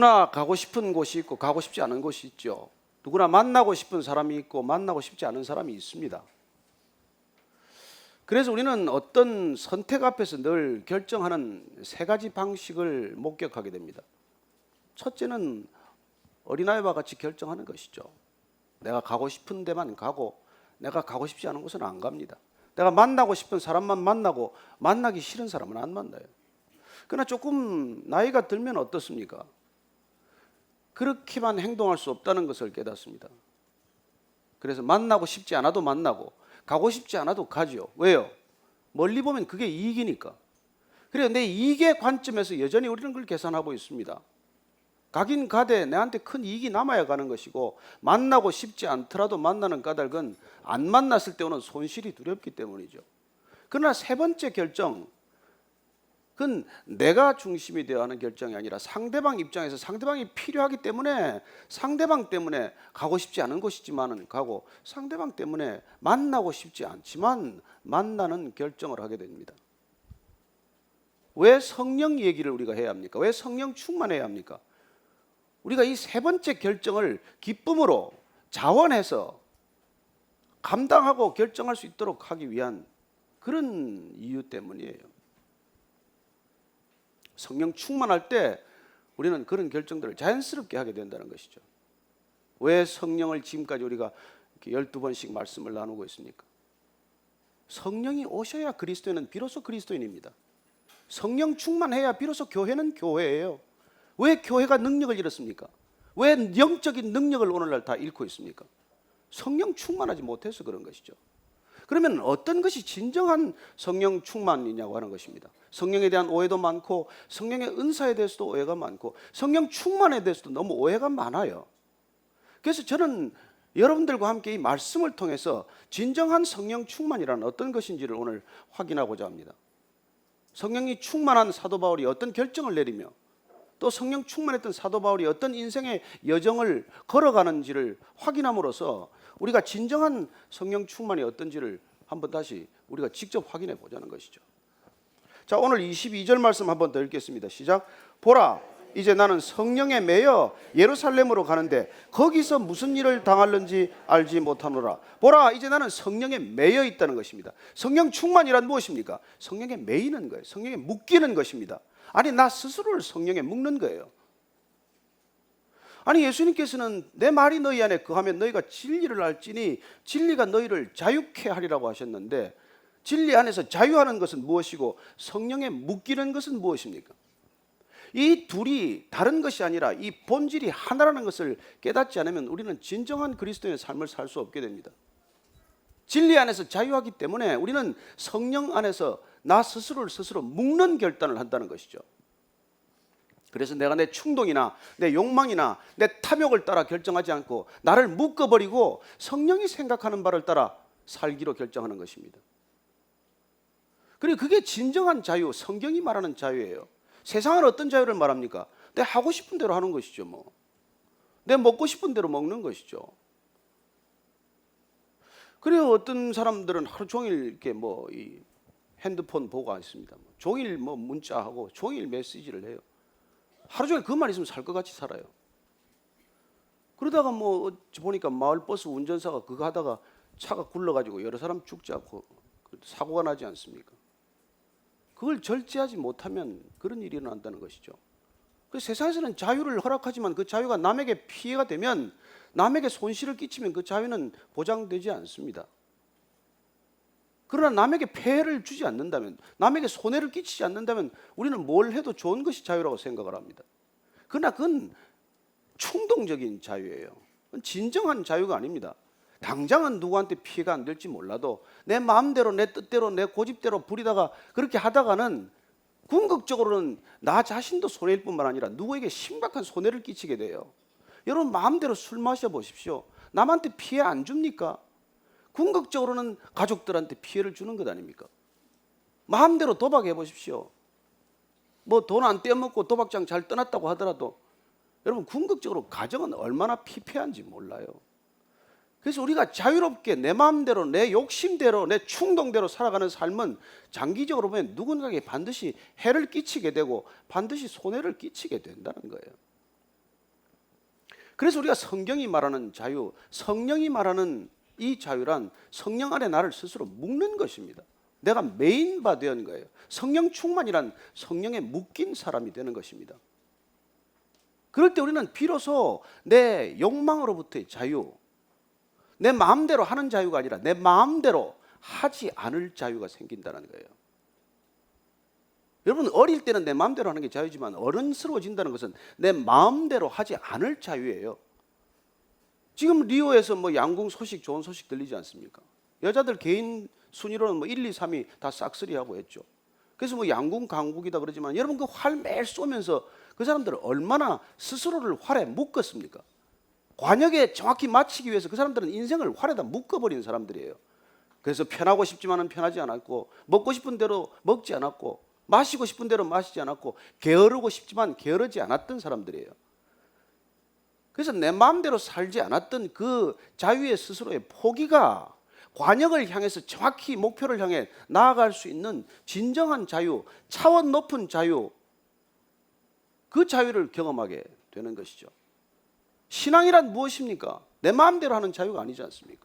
누구나 가고 싶은 곳이 있고 가고 싶지 않은 곳이 있죠. 누구나 만나고 싶은 사람이 있고 만나고 싶지 않은 사람이 있습니다. 그래서 우리는 어떤 선택 앞에서 늘 결정하는 세 가지 방식을 목격하게 됩니다. 첫째는 어린아이와 같이 결정하는 것이죠. 내가 가고 싶은 데만 가고 내가 가고 싶지 않은 곳은 안 갑니다. 내가 만나고 싶은 사람만 만나고 만나기 싫은 사람은 안 만나요. 그러나 조금 나이가 들면 어떻습니까? 그렇게만 행동할 수 없다는 것을 깨닫습니다. 그래서 만나고 싶지 않아도 만나고 가고 싶지 않아도 가죠. 왜요? 멀리 보면 그게 이익이니까. 그래요. 내 이익의 관점에서 여전히 우리는 그걸 계산하고 있습니다. 가긴 가되 내한테 큰 이익이 남아야 가는 것이고, 만나고 싶지 않더라도 만나는 까닭은 안 만났을 때 오는 손실이 두렵기 때문이죠. 그러나 세 번째 결정, 그건 내가 중심이 되어야 하는 결정이 아니라 상대방 입장에서 상대방이 필요하기 때문에 상대방 때문에 가고 싶지 않은 곳이지만은 가고, 상대방 때문에 만나고 싶지 않지만 만나는 결정을 하게 됩니다. 왜 성령 얘기를 우리가 해야 합니까? 왜 성령 충만해야 합니까? 우리가 이 세 번째 결정을 기쁨으로 자원해서 감당하고 결정할 수 있도록 하기 위한 그런 이유 때문이에요. 성령 충만할 때 우리는 그런 결정들을 자연스럽게 하게 된다는 것이죠. 왜 성령을 지금까지 우리가 12번씩 말씀을 나누고 있습니까? 성령이 오셔야 그리스도인은 비로소 그리스도인입니다. 성령 충만해야 비로소 교회는 교회예요. 왜 교회가 능력을 잃었습니까? 왜 영적인 능력을 오늘날 다 잃고 있습니까? 성령 충만하지 못해서 그런 것이죠. 그러면 어떤 것이 진정한 성령 충만이냐고 하는 것입니다. 성령에 대한 오해도 많고, 성령의 은사에 대해서도 오해가 많고, 성령 충만에 대해서도 너무 오해가 많아요. 그래서 저는 여러분들과 함께 이 말씀을 통해서 진정한 성령 충만이란 어떤 것인지를 오늘 확인하고자 합니다. 성령이 충만한 사도 바울이 어떤 결정을 내리며, 또 성령 충만했던 사도 바울이 어떤 인생의 여정을 걸어가는지를 확인함으로써 우리가 진정한 성령 충만이 어떤지를 한번 다시 우리가 직접 확인해 보자는 것이죠. 자, 오늘 22절 말씀 한번 더 읽겠습니다. 시작. 보라, 이제 나는 성령에 매여 예루살렘으로 가는데 거기서 무슨 일을 당할는지 알지 못하노라. 보라, 이제 나는 성령에 매여 있다는 것입니다. 성령 충만이란 무엇입니까? 성령에 매이는 거예요. 성령에 묶이는 것입니다. 아니, 나 스스로를 성령에 묶는 거예요. 아니, 예수님께서는 내 말이 너희 안에 거하면 너희가 진리를 알지니 진리가 너희를 자유케 하리라고 하셨는데, 진리 안에서 자유하는 것은 무엇이고 성령에 묶이는 것은 무엇입니까? 이 둘이 다른 것이 아니라 이 본질이 하나라는 것을 깨닫지 않으면 우리는 진정한 그리스도인의 삶을 살 수 없게 됩니다. 진리 안에서 자유하기 때문에 우리는 성령 안에서 나 스스로를 스스로 묶는 결단을 한다는 것이죠. 그래서 내가 내 충동이나 내 욕망이나 내 탐욕을 따라 결정하지 않고 나를 묶어버리고 성령이 생각하는 바를 따라 살기로 결정하는 것입니다. 그리고 그게 진정한 자유, 성경이 말하는 자유예요. 세상은 어떤 자유를 말합니까? 내 하고 싶은 대로 하는 것이죠. 내 먹고 싶은 대로 먹는 것이죠. 그리고 어떤 사람들은 하루 종일 이렇게 이 핸드폰 보고 있습니다. 종일 문자하고 종일 메시지를 해요. 하루 종일 그것만 있으면 살 것 같이 살아요. 그러다가 보니까 마을버스 운전사가 그거 하다가 차가 굴러가지고 여러 사람 죽지 않고 사고가 나지 않습니까? 그걸 절제하지 못하면 그런 일이 일어난다는 것이죠. 그래서 세상에서는 자유를 허락하지만 그 자유가 남에게 피해가 되면, 남에게 손실을 끼치면 그 자유는 보장되지 않습니다. 그러나 남에게 폐해를 주지 않는다면, 남에게 손해를 끼치지 않는다면 우리는 뭘 해도 좋은 것이 자유라고 생각을 합니다. 그러나 그건 충동적인 자유예요. 그건 진정한 자유가 아닙니다. 당장은 누구한테 피해가 안 될지 몰라도 내 마음대로 내 뜻대로 내 고집대로 부리다가 그렇게 하다가는 궁극적으로는 나 자신도 손해일 뿐만 아니라 누구에게 심각한 손해를 끼치게 돼요. 여러분, 마음대로 술 마셔보십시오. 남한테 피해 안 줍니까? 궁극적으로는 가족들한테 피해를 주는 것 아닙니까? 마음대로 도박해 보십시오. 돈 안 떼어먹고 도박장 잘 떠났다고 하더라도 여러분, 궁극적으로 가정은 얼마나 피폐한지 몰라요. 그래서 우리가 자유롭게 내 마음대로 내 욕심대로 내 충동대로 살아가는 삶은 장기적으로 보면 누군가에게 반드시 해를 끼치게 되고 반드시 손해를 끼치게 된다는 거예요. 그래서 우리가 성경이 말하는 자유, 성령이 말하는 이 자유란 성령 안에 나를 스스로 묶는 것입니다. 내가 메인바 되는 거예요. 성령 충만이란 성령에 묶인 사람이 되는 것입니다. 그럴 때 우리는 비로소 내 욕망으로부터의 자유, 내 마음대로 하는 자유가 아니라 내 마음대로 하지 않을 자유가 생긴다는 거예요. 여러분, 어릴 때는 내 마음대로 하는 게 자유지만 어른스러워진다는 것은 내 마음대로 하지 않을 자유예요. 지금 리오에서 뭐 양궁 소식, 좋은 소식 들리지 않습니까? 여자들 개인 순위로는 뭐 1, 2, 3위 다 싹쓸이하고 했죠. 그래서 뭐 양궁 강국이다 그러지만 여러분, 그 활 매일 쏘면서 그 사람들은 얼마나 스스로를 활에 묶었습니까? 관역에 정확히 맞추기 위해서 그 사람들은 인생을 활에다 묶어버린 사람들이에요. 그래서 편하고 싶지만은 편하지 않았고, 먹고 싶은 대로 먹지 않았고, 마시고 싶은 대로 마시지 않았고, 게으르고 싶지만 게으르지 않았던 사람들이에요. 그래서 내 마음대로 살지 않았던 그 자유의 스스로의 포기가 관역을 향해서 정확히 목표를 향해 나아갈 수 있는 진정한 자유, 차원 높은 자유, 그 자유를 경험하게 되는 것이죠. 신앙이란 무엇입니까? 내 마음대로 하는 자유가 아니지 않습니까?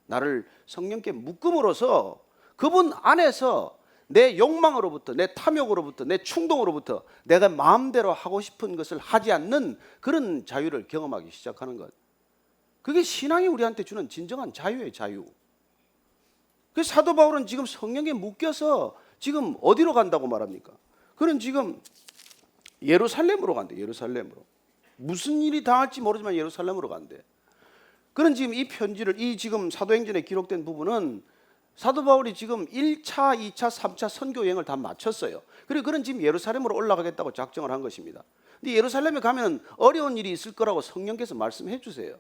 나를 성령께 묶음으로써 그분 안에서 내 욕망으로부터, 내 탐욕으로부터, 내 충동으로부터 내가 마음대로 하고 싶은 것을 하지 않는 그런 자유를 경험하기 시작하는 것. 그게 신앙이 우리한테 주는 진정한 자유의 자유. 그래서 사도 바울은 지금 성령에 묶여서 지금 어디로 간다고 말합니까? 그는 지금 예루살렘으로 간대. 예루살렘으로. 무슨 일이 당할지 모르지만 예루살렘으로 간대. 그는 지금 이 편지를, 이 지금 사도행전에 기록된 부분은 사도 바울이 지금 1차, 2차, 3차 선교 여행을 다 마쳤어요. 그리고 그는 지금 예루살렘으로 올라가겠다고 작정을 한 것입니다. 근데 예루살렘에 가면 어려운 일이 있을 거라고 성령께서 말씀해 주세요.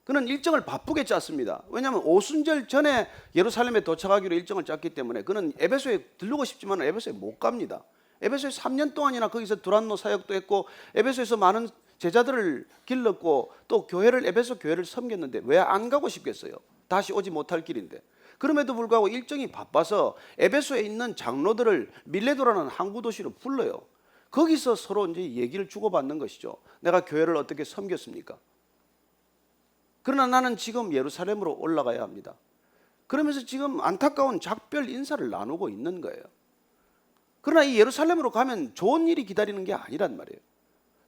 그는 일정을 바쁘게 짰습니다. 왜냐하면 오순절 전에 예루살렘에 도착하기로 일정을 짰기 때문에 그는 에베소에 들르고 싶지만 에베소에 못 갑니다. 에베소에 3년 동안이나 거기서 두란노 사역도 했고 에베소에서 많은 제자들을 길렀고 또 교회를, 에베소 교회를 섬겼는데 왜 안 가고 싶겠어요? 다시 오지 못할 길인데. 그럼에도 불구하고 일정이 바빠서 에베소에 있는 장로들을 밀레도라는 항구 도시로 불러요. 거기서 서로 이제 얘기를 주고받는 것이죠. 내가 교회를 어떻게 섬겼습니까? 그러나 나는 지금 예루살렘으로 올라가야 합니다. 그러면서 지금 안타까운 작별 인사를 나누고 있는 거예요. 그러나 이 예루살렘으로 가면 좋은 일이 기다리는 게 아니란 말이에요.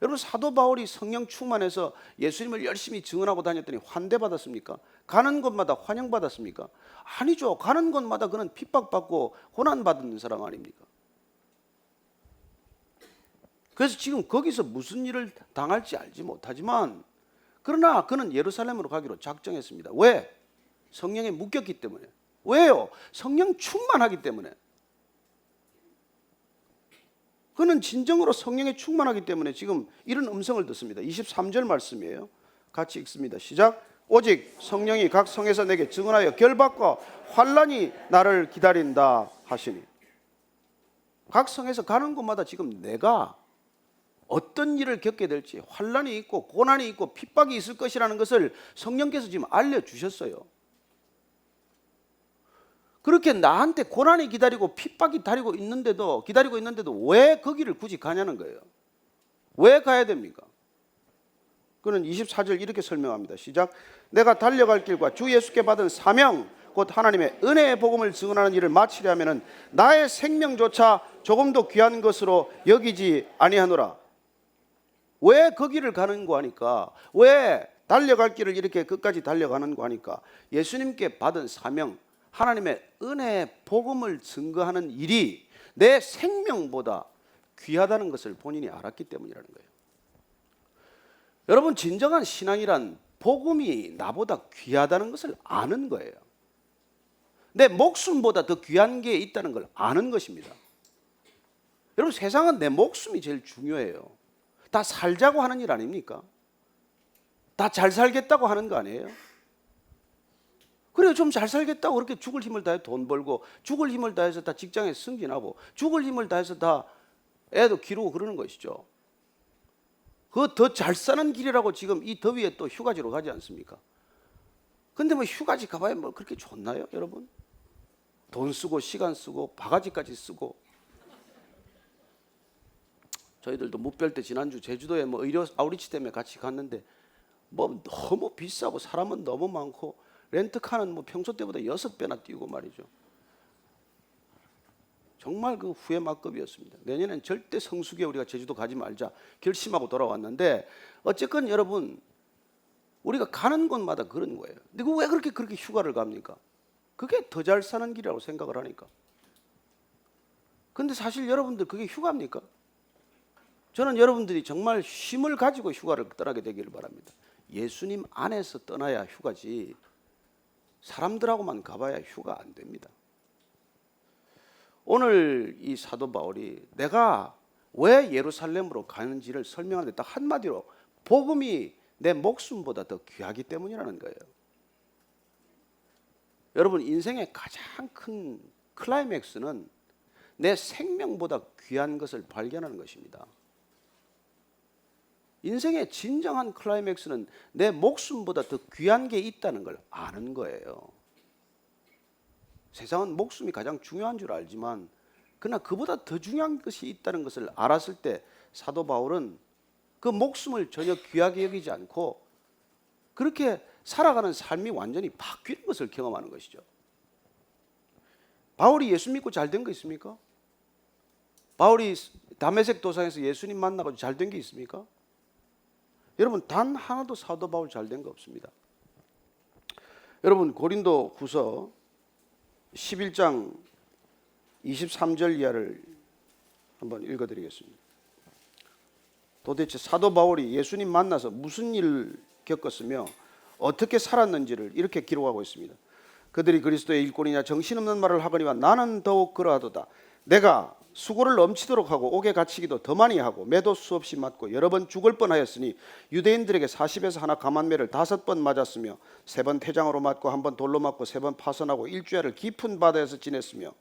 여러분, 사도 바울이 성령 충만해서 예수님을 열심히 증언하고 다녔더니 환대받았습니까? 가는 곳마다 환영받았습니까? 아니죠. 가는 곳마다 그는 핍박받고 고난받는 사람 아닙니까? 그래서 지금 거기서 무슨 일을 당할지 알지 못하지만 그러나 그는 예루살렘으로 가기로 작정했습니다. 왜? 성령에 묶였기 때문에. 왜요? 성령 충만하기 때문에. 그는 진정으로 성령에 충만하기 때문에 지금 이런 음성을 듣습니다. 23절 말씀이에요. 같이 읽습니다. 시작. 오직 성령이 각 성에서 내게 증언하여 결박과 환난이 나를 기다린다 하시니. 각 성에서 가는 곳마다 지금 내가 어떤 일을 겪게 될지, 환난이 있고 고난이 있고 핍박이 있을 것이라는 것을 성령께서 지금 알려주셨어요. 그렇게 나한테 고난이 기다리고 핍박이 기다리고 있는데도 왜 거기를 굳이 가냐는 거예요. 왜 가야 됩니까? 그는 24절 이렇게 설명합니다. 시작. 내가 달려갈 길과 주 예수께 받은 사명, 곧 하나님의 은혜의 복음을 증언하는 일을 마치려 하면은 나의 생명조차 조금도 귀한 것으로 여기지 아니하노라. 왜 거기를 가는 거 하니까, 왜 달려갈 길을 이렇게 끝까지 달려가는 거 하니까 예수님께 받은 사명, 하나님의 은혜의 복음을 증거하는 일이 내 생명보다 귀하다는 것을 본인이 알았기 때문이라는 거예요. 여러분, 진정한 신앙이란 복음이 나보다 귀하다는 것을 아는 거예요. 내 목숨보다 더 귀한 게 있다는 걸 아는 것입니다. 여러분, 세상은 내 목숨이 제일 중요해요. 다 살자고 하는 일 아닙니까? 다 잘 살겠다고 하는 거 아니에요? 그래요. 좀 잘 살겠다고 그렇게 죽을 힘을 다해 돈 벌고, 죽을 힘을 다해서 다 직장에 승진하고, 죽을 힘을 다해서 다 애도 기르고 그러는 것이죠. 그 더 잘 사는 길이라고 지금 이 더위에 또 휴가지로 가지 않습니까? 근데 뭐 휴가지 가봐야 뭐 그렇게 좋나요, 여러분? 돈 쓰고 시간 쓰고 바가지까지 쓰고. 저희들도 무별 때 지난주 제주도에 뭐 의료 아우리치 때문에 같이 갔는데 뭐 너무 비싸고 사람은 너무 많고 렌트카는 뭐 평소 때보다 6배나 뛰고 말이죠. 정말 그 후회 막급이었습니다. 내년엔 절대 성수기에 우리가 제주도 가지 말자 결심하고 돌아왔는데 어쨌건 여러분 우리가 가는 곳마다 그런 거예요. 근데 왜 그렇게 휴가를 갑니까? 그게 더 잘 사는 길이라고 생각을 하니까. 근데 사실 여러분들 그게 휴가입니까? 저는 여러분들이 정말 힘을 가지고 휴가를 떠나게 되기를 바랍니다. 예수님 안에서 떠나야 휴가지 사람들하고만 가봐야 휴가 안 됩니다. 오늘 이 사도 바울이 내가 왜 예루살렘으로 가는지를 설명하는데 딱 한마디로 복음이 내 목숨보다 더 귀하기 때문이라는 거예요. 여러분 인생의 가장 큰 클라이맥스는 내 생명보다 귀한 것을 발견하는 것입니다. 인생의 진정한 클라이맥스는 내 목숨보다 더 귀한 게 있다는 걸 아는 거예요. 세상은 목숨이 가장 중요한 줄 알지만 그러나 그보다 더 중요한 것이 있다는 것을 알았을 때 사도 바울은 그 목숨을 전혀 귀하게 여기지 않고 그렇게 살아가는 삶이 완전히 바뀌는 것을 경험하는 것이죠. 바울이 예수 믿고 잘 된 거 있습니까? 바울이 다메섹 도상에서 예수님 만나고 잘 된 게 있습니까? 여러분 단 하나도 사도 바울 잘 된 거 없습니다. 여러분 고린도 후서 11장 23절 이하를 한번 읽어드리겠습니다. 도대체 사도 바울이 예수님 만나서 무슨 일을 겪었으며 어떻게 살았는지를 이렇게 기록하고 있습니다. 그들이 그리스도의 일꾼이냐 정신없는 말을 하거니와 나는 더욱 그러하도다. 내가 수고를 넘치도록 하고 옥에 갇히기도 더 많이 하고 매도 수없이 맞고 여러 번 죽을 뻔하였으니 유대인들에게 40에서 하나 감한매를 5번 맞았으며 3번 태장으로 맞고 1번 돌로 맞고 3번 파선하고 일주일을 깊은 바다에서 지냈으며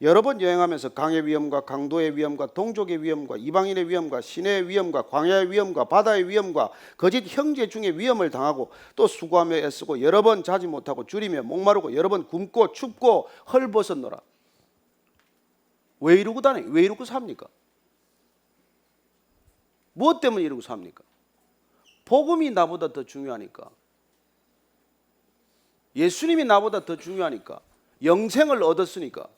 여러 번 여행하면서 강의 위험과 강도의 위험과 동족의 위험과 이방인의 위험과 시내의 위험과 광야의 위험과 바다의 위험과 거짓 형제 중에 위험을 당하고 또 수고하며 애쓰고 여러 번 자지 못하고 줄이며 목마르고 여러 번 굶고 춥고 헐벗었노라. 왜 이러고 다니? 왜 이러고 삽니까? 무엇 때문에 이러고 삽니까? 복음이 나보다 더 중요하니까. 예수님이 나보다 더 중요하니까. 영생을 얻었으니까.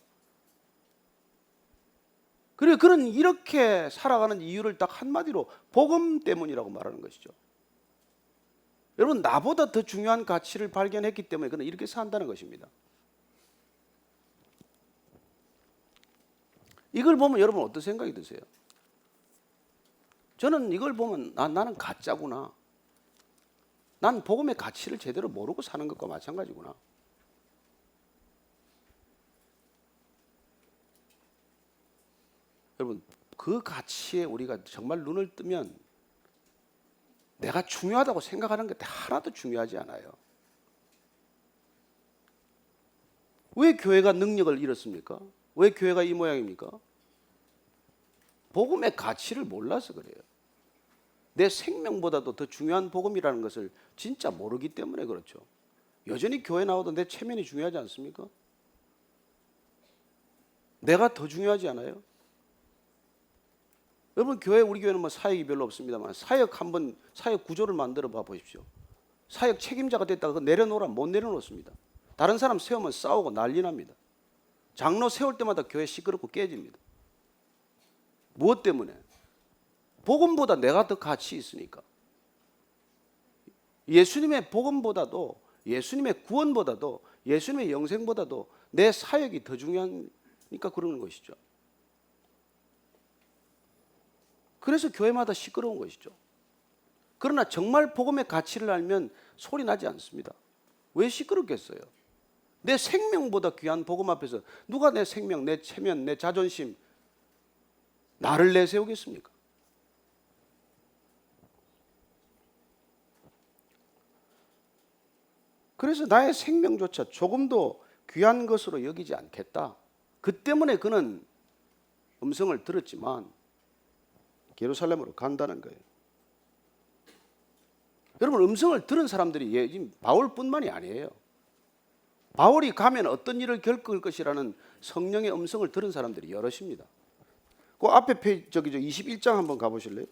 그리고 그는 이렇게 살아가는 이유를 딱 한마디로 복음 때문이라고 말하는 것이죠. 여러분 나보다 더 중요한 가치를 발견했기 때문에 그는 이렇게 산다는 것입니다. 이걸 보면 여러분 어떤 생각이 드세요? 저는 이걸 보면 나는 가짜구나. 난 복음의 가치를 제대로 모르고 사는 것과 마찬가지구나. 여러분 그 가치에 우리가 정말 눈을 뜨면 내가 중요하다고 생각하는 게 하나도 중요하지 않아요. 왜 교회가 능력을 잃었습니까? 왜 교회가 이 모양입니까? 복음의 가치를 몰라서 그래요. 내 생명보다도 더 중요한 복음이라는 것을 진짜 모르기 때문에 그렇죠. 여전히 교회 나와도 내 체면이 중요하지 않습니까? 내가 더 중요하지 않아요? 여러분 우리 교회는 뭐 사역이 별로 없습니다만 사역 구조를 만들어 봐 보십시오. 사역 책임자가 됐다가 그거 내려놓으라 못 내려놓습니다. 다른 사람 세우면 싸우고 난리 납니다. 장로 세울 때마다 교회 시끄럽고 깨집니다. 무엇 때문에? 복음보다 내가 더 가치 있으니까. 예수님의 복음보다도 예수님의 구원보다도 예수님의 영생보다도 내 사역이 더 중요하니까 그러는 것이죠. 그래서 교회마다 시끄러운 것이죠. 그러나 정말 복음의 가치를 알면 소리 나지 않습니다. 왜 시끄럽겠어요? 내 생명보다 귀한 복음 앞에서 누가 내 생명, 내 체면, 내 자존심, 나를 내세우겠습니까? 그래서 나의 생명조차 조금도 귀한 것으로 여기지 않겠다. 그 때문에 그는 음성을 들었지만 예루살렘으로 간다는 거예요. 여러분 음성을 들은 사람들이 바울뿐만이 아니에요. 바울이 가면 어떤 일을 겪을 것이라는 성령의 음성을 들은 사람들이 여럿입니다. 그 앞에 페이지 21장 한번 가보실래요?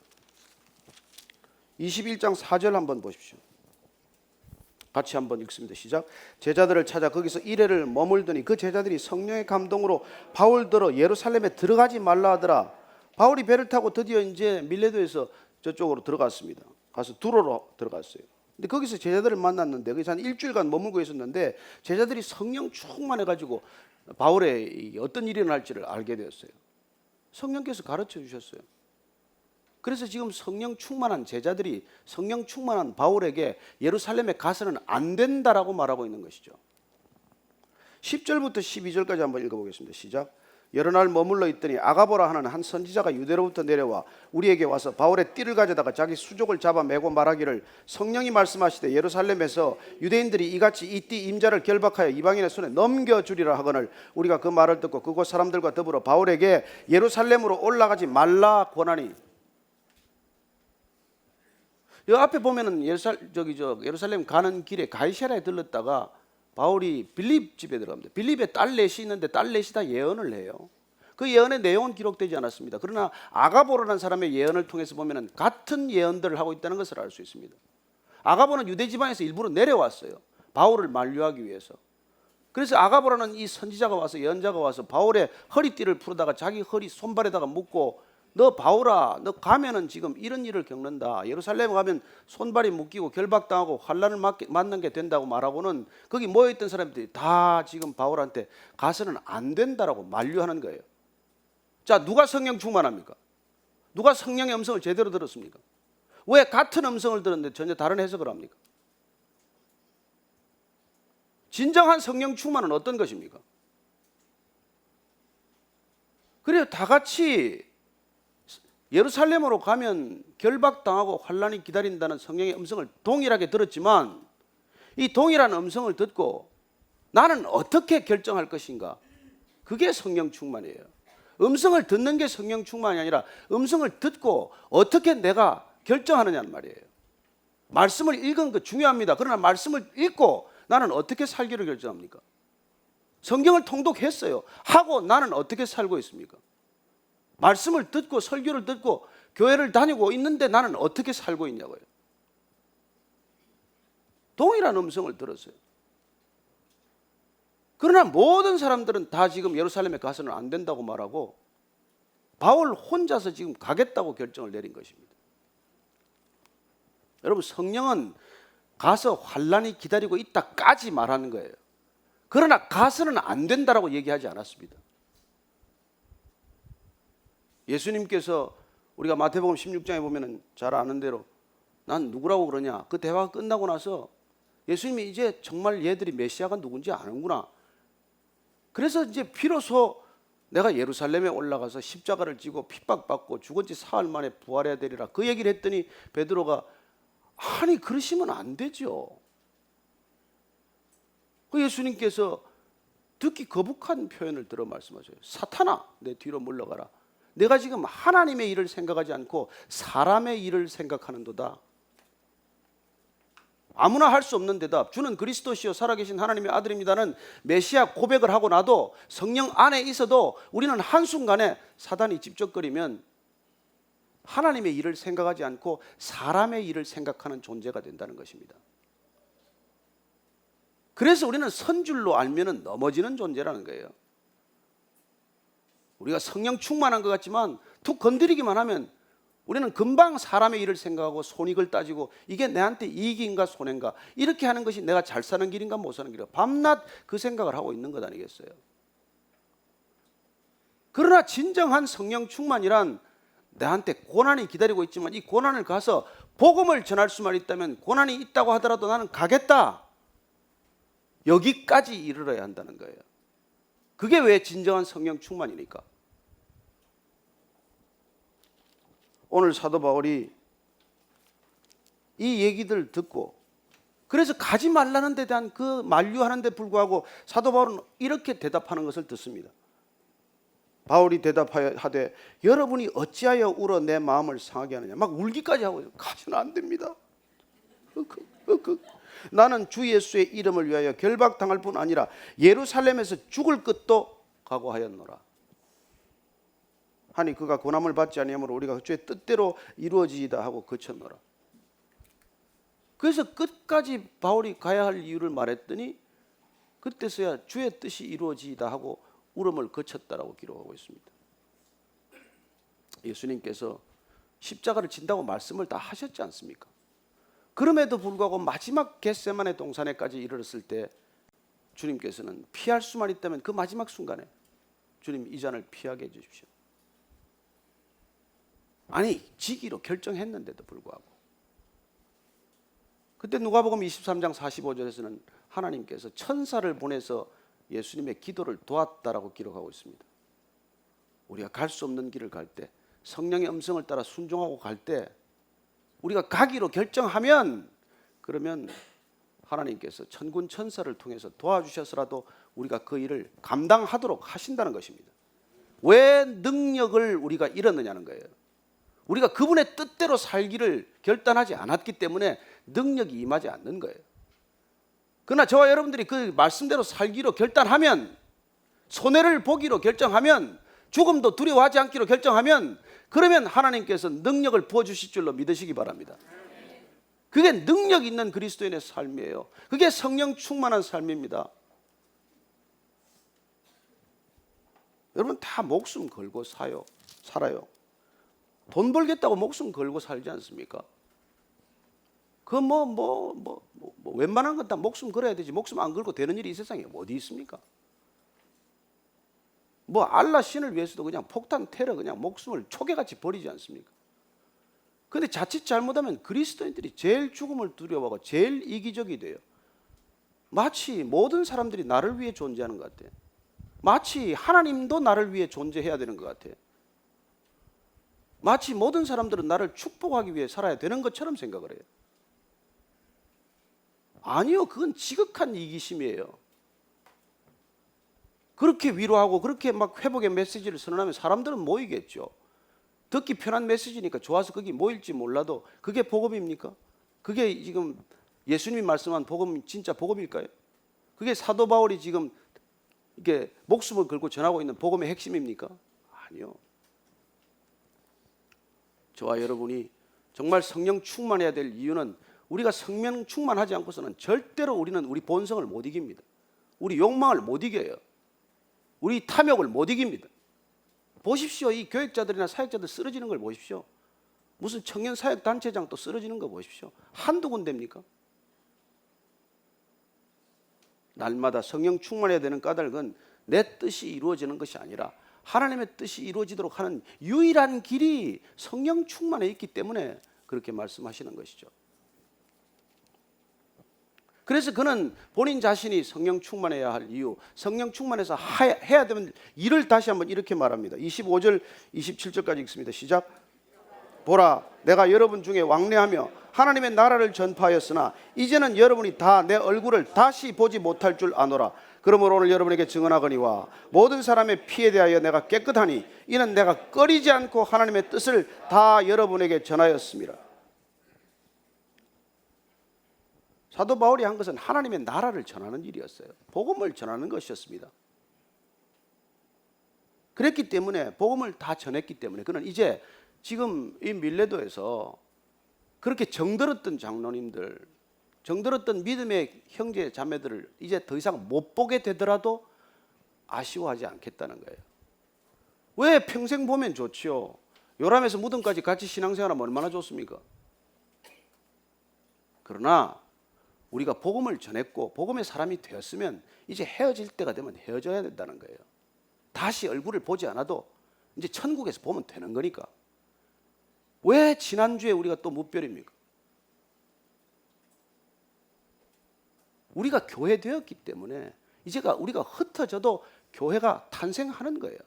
21장 4절 한번 보십시오. 같이 한번 읽습니다. 시작. 제자들을 찾아 거기서 이래를 머물더니 그 제자들이 성령의 감동으로 바울더러 예루살렘에 들어가지 말라 하더라. 바울이 배를 타고 드디어 이제 밀레도에서 저쪽으로 들어갔습니다. 가서 두로로 들어갔어요. 근데 거기서 제자들을 만났는데 거기서 한 일주일간 머물고 있었는데 제자들이 성령 충만해가지고 바울의 어떤 일이 일어날지를 알게 되었어요. 성령께서 가르쳐 주셨어요. 그래서 지금 성령 충만한 제자들이 성령 충만한 바울에게 예루살렘에 가서는 안 된다라고 말하고 있는 것이죠. 10절부터 12절까지 한번 읽어보겠습니다. 시작. 여러 날 머물러 있더니 아가보라 하는 한 선지자가 유대로부터 내려와 우리에게 와서 바울의 띠를 가져다가 자기 수족을 잡아 매고 말하기를 성령이 말씀하시되 예루살렘에서 유대인들이 이같이 이 띠 임자를 결박하여 이방인의 손에 넘겨주리라 하거늘 우리가 그 말을 듣고 그곳 사람들과 더불어 바울에게 예루살렘으로 올라가지 말라 권하니. 이 앞에 보면은 예루살렘 가는 길에 가이사랴에 들렀다가 바울이 빌립 집에 들어갑니다. 빌립에 딸 넷이 있는데 딸 넷이 다 예언을 해요. 그 예언의 내용은 기록되지 않았습니다. 그러나 아가보라는 사람의 예언을 통해서 보면은 같은 예언들을 하고 있다는 것을 알 수 있습니다. 아가보는 유대 지방에서 일부러 내려왔어요. 바울을 만류하기 위해서. 그래서 아가보라는 이 선지자가 와서 예언자가 와서 바울의 허리띠를 풀어다가 자기 허리 손발에다가 묶고 너 바울아, 너 가면은 지금 이런 일을 겪는다. 예루살렘에 가면 손발이 묶이고 결박당하고 환난을 맞는 게 된다고 말하고는 거기 모여있던 사람들이 다 지금 바울한테 가서는 안 된다라고 만류하는 거예요. 자, 누가 성령 충만합니까? 누가 성령의 음성을 제대로 들었습니까? 왜 같은 음성을 들었는데 전혀 다른 해석을 합니까? 진정한 성령 충만은 어떤 것입니까? 그래요, 다 같이 예루살렘으로 가면 결박당하고 환난이 기다린다는 성령의 음성을 동일하게 들었지만 이 동일한 음성을 듣고 나는 어떻게 결정할 것인가? 그게 성령 충만이에요. 음성을 듣는 게 성령 충만이 아니라 음성을 듣고 어떻게 내가 결정하느냐는 말이에요. 말씀을 읽은 거 중요합니다. 그러나 말씀을 읽고 나는 어떻게 살기를 결정합니까? 성경을 통독했어요. 하고 나는 어떻게 살고 있습니까? 말씀을 듣고 설교를 듣고 교회를 다니고 있는데 나는 어떻게 살고 있냐고요. 동일한 음성을 들었어요. 그러나 모든 사람들은 다 지금 예루살렘에 가서는 안 된다고 말하고 바울 혼자서 지금 가겠다고 결정을 내린 것입니다. 여러분, 성령은 가서 환난이 기다리고 있다까지 말하는 거예요. 그러나 가서는 안 된다라고 얘기하지 않았습니다. 예수님께서 우리가 마태복음 16장에 보면 잘 아는 대로 난 누구라고 그러냐, 그 대화가 끝나고 나서 예수님이 이제 정말 얘들이 메시아가 누군지 아는구나. 그래서 이제 비로소 내가 예루살렘에 올라가서 십자가를 지고 핍박받고 죽은 지 사흘 만에 부활해야 되리라 그 얘기를 했더니 베드로가 아니 그러시면 안 되죠. 그 예수님께서 듣기 거북한 표현을 들어 말씀하셔요. 사탄아, 내 뒤로 물러가라. 내가 지금 하나님의 일을 생각하지 않고 사람의 일을 생각하는도다. 아무나 할 수 없는 대답, 주는 그리스도시요 살아계신 하나님의 아들입니다는 메시아 고백을 하고 나도 성령 안에 있어도 우리는 한순간에 사단이 집적거리면 하나님의 일을 생각하지 않고 사람의 일을 생각하는 존재가 된다는 것입니다. 그래서 우리는 선줄로 알면은 넘어지는 존재라는 거예요. 우리가 성령 충만한 것 같지만 툭 건드리기만 하면 우리는 금방 사람의 일을 생각하고 손익을 따지고 이게 내한테 이익인가 손해인가 이렇게 하는 것이 내가 잘 사는 길인가 못 사는 길인가 밤낮 그 생각을 하고 있는 것 아니겠어요? 그러나 진정한 성령 충만이란 내한테 고난이 기다리고 있지만 이 고난을 가서 복음을 전할 수만 있다면 고난이 있다고 하더라도 나는 가겠다. 여기까지 이르러야 한다는 거예요. 그게 왜 진정한 성령 충만이니까. 오늘 사도 바울이 이 얘기들 듣고 그래서 가지 말라는 데 대한 그 만류하는 데 불구하고 사도 바울은 이렇게 대답하는 것을 듣습니다. 바울이 대답하되 여러분이 어찌하여 울어 내 마음을 상하게 하느냐. 막 울기까지 하고 가서는 안 됩니다. 나는 주 예수의 이름을 위하여 결박당할 뿐 아니라 예루살렘에서 죽을 것도 각오하였노라. 하니 그가 고난을 받지 아니하므로 우리가 주의 뜻대로 이루어지이다 하고 그쳤노라. 그래서 끝까지 바울이 가야 할 이유를 말했더니 그때서야 주의 뜻이 이루어지이다 하고 울음을 그쳤다라고 기록하고 있습니다. 예수님께서 십자가를 진다고 말씀을 다 하셨지 않습니까? 그럼에도 불구하고 마지막 겟세마네 동산에까지 이르렀을 때 주님께서는 피할 수만 있다면 그 마지막 순간에 주님 이 잔을 피하게 해주십시오. 아니 지기로 결정했는데도 불구하고 그때 누가복음 23장 45절에서는 하나님께서 천사를 보내서 예수님의 기도를 도왔다라고 기록하고 있습니다. 우리가 갈 수 없는 길을 갈 때 성령의 음성을 따라 순종하고 갈 때 우리가 가기로 결정하면 그러면 하나님께서 천군 천사를 통해서 도와주셔서라도 우리가 그 일을 감당하도록 하신다는 것입니다. 왜 능력을 우리가 잃었느냐는 거예요. 우리가 그분의 뜻대로 살기를 결단하지 않았기 때문에 능력이 임하지 않는 거예요. 그러나 저와 여러분들이 그 말씀대로 살기로 결단하면, 손해를 보기로 결정하면, 죽음도 두려워하지 않기로 결정하면, 그러면 하나님께서 능력을 부어주실 줄로 믿으시기 바랍니다. 그게 능력 있는 그리스도인의 삶이에요. 그게 성령 충만한 삶입니다. 여러분 다 목숨 걸고 살아요. 돈 벌겠다고 목숨 걸고 살지 않습니까? 웬만한 건 다 목숨 걸어야 되지. 목숨 안 걸고 되는 일이 이 세상에 어디 있습니까? 알라 신을 위해서도 그냥 폭탄 테러 그냥 목숨을 초계같이 버리지 않습니까? 그런데 자칫 잘못하면 그리스도인들이 제일 죽음을 두려워하고 제일 이기적이 돼요. 마치 모든 사람들이 나를 위해 존재하는 것 같아요. 마치 하나님도 나를 위해 존재해야 되는 것 같아요. 마치 모든 사람들은 나를 축복하기 위해 살아야 되는 것처럼 생각을 해요. 아니요, 그건 지극한 이기심이에요. 그렇게 위로하고 그렇게 막 회복의 메시지를 선언하면 사람들은 모이겠죠. 듣기 편한 메시지니까 좋아서 거기 모일지 몰라도 그게 복음입니까? 그게 지금 예수님이 말씀한 복음 진짜 복음일까요? 그게 사도 바울이 지금 이게 목숨을 걸고 전하고 있는 복음의 핵심입니까? 아니요. 저와 여러분이 정말 성령 충만해야 될 이유는 우리가 성령 충만하지 않고서는 절대로 우리는 우리 본성을 못 이깁니다. 우리 욕망을 못 이겨요. 우리 탐욕을 못 이깁니다. 보십시오. 이 교육자들이나 사역자들 쓰러지는 걸 보십시오. 무슨 청년 사역 단체장 또 쓰러지는 거 보십시오. 한두 군데입니까? 날마다 성령 충만해야 되는 까닭은 내 뜻이 이루어지는 것이 아니라 하나님의 뜻이 이루어지도록 하는 유일한 길이 성령 충만에 있기 때문에 그렇게 말씀하시는 것이죠. 그래서 그는 본인 자신이 성령 충만해야 할 이유, 성령 충만해서 해야 되는 일을 다시 한번 이렇게 말합니다. 25절, 27절까지 읽습니다. 시작. 보라, 내가 여러분 중에 왕래하며 하나님의 나라를 전파하였으나 이제는 여러분이 다 내 얼굴을 다시 보지 못할 줄 아노라. 그러므로 오늘 여러분에게 증언하거니와 모든 사람의 피에 대하여 내가 깨끗하니 이는 내가 꺼리지 않고 하나님의 뜻을 다 여러분에게 전하였습니다. 사도 바울이 한 것은 하나님의 나라를 전하는 일이었어요. 복음을 전하는 것이었습니다. 그랬기 때문에 복음을 다 전했기 때문에 그는 이제 지금 이 밀레도에서 그렇게 정들었던 장로님들, 정들었던 믿음의 형제 자매들을 이제 더 이상 못 보게 되더라도 아쉬워하지 않겠다는 거예요. 왜? 평생 보면 좋지요. 요람에서 무덤까지 같이 신앙생활하면 얼마나 좋습니까? 그러나 우리가 복음을 전했고 복음의 사람이 되었으면 이제 헤어질 때가 되면 헤어져야 된다는 거예요. 다시 얼굴을 보지 않아도 이제 천국에서 보면 되는 거니까. 왜 지난주에 우리가 또 무별입니까? 우리가 교회 되었기 때문에 이제가 우리가 흩어져도 교회가 탄생하는 거예요.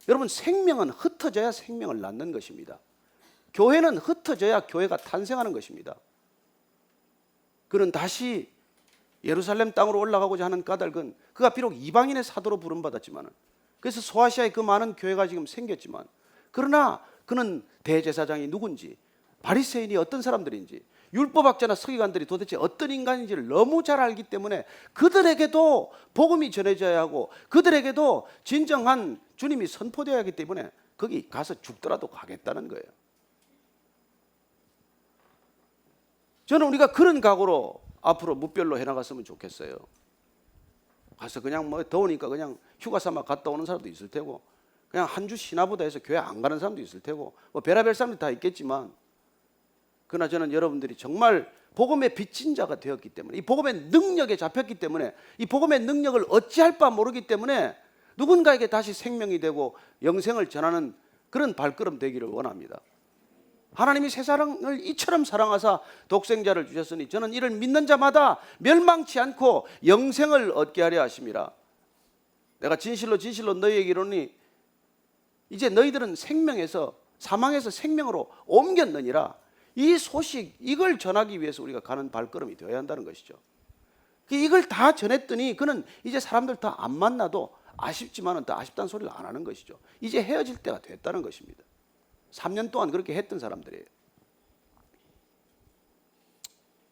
여러분, 생명은 흩어져야 생명을 낳는 것입니다. 교회는 흩어져야 교회가 탄생하는 것입니다. 그는 다시 예루살렘 땅으로 올라가고자 하는 까닭은 그가 비록 이방인의 사도로 부름받았지만, 그래서 소아시아에 그 많은 교회가 지금 생겼지만, 그러나 그는 대제사장이 누군지, 바리새인이 어떤 사람들인지, 율법학자나 서기관들이 도대체 어떤 인간인지를 너무 잘 알기 때문에 그들에게도 복음이 전해져야 하고 그들에게도 진정한 주님이 선포되어야 하기 때문에 거기 가서 죽더라도 가겠다는 거예요. 저는 우리가 그런 각오로 앞으로 무별로 해나갔으면 좋겠어요. 가서 그냥 뭐 더우니까 그냥 휴가 삼아 갔다 오는 사람도 있을 테고, 그냥 한 주 쉬나보다 해서 교회 안 가는 사람도 있을 테고, 뭐 별의별 사람들이 다 있겠지만, 그러나 저는 여러분들이 정말 복음의 빚진 자가 되었기 때문에, 이 복음의 능력에 잡혔기 때문에, 이 복음의 능력을 어찌할 바 모르기 때문에 누군가에게 다시 생명이 되고 영생을 전하는 그런 발걸음 되기를 원합니다. 하나님이 세상을 이처럼 사랑하사 독생자를 주셨으니 저는 이를 믿는 자마다 멸망치 않고 영생을 얻게 하려 하심이라. 내가 진실로 진실로 너희에게 이르노니 이제 너희들은 생명에서 사망에서 생명으로 옮겼느니라. 이 소식, 이걸 전하기 위해서 우리가 가는 발걸음이 되어야 한다는 것이죠. 이걸 다 전했더니 그는 이제 사람들 다 안 만나도 아쉽지만은 더 아쉽다는 소리를 안 하는 것이죠. 이제 헤어질 때가 됐다는 것입니다. 3년 동안 그렇게 했던 사람들이에요.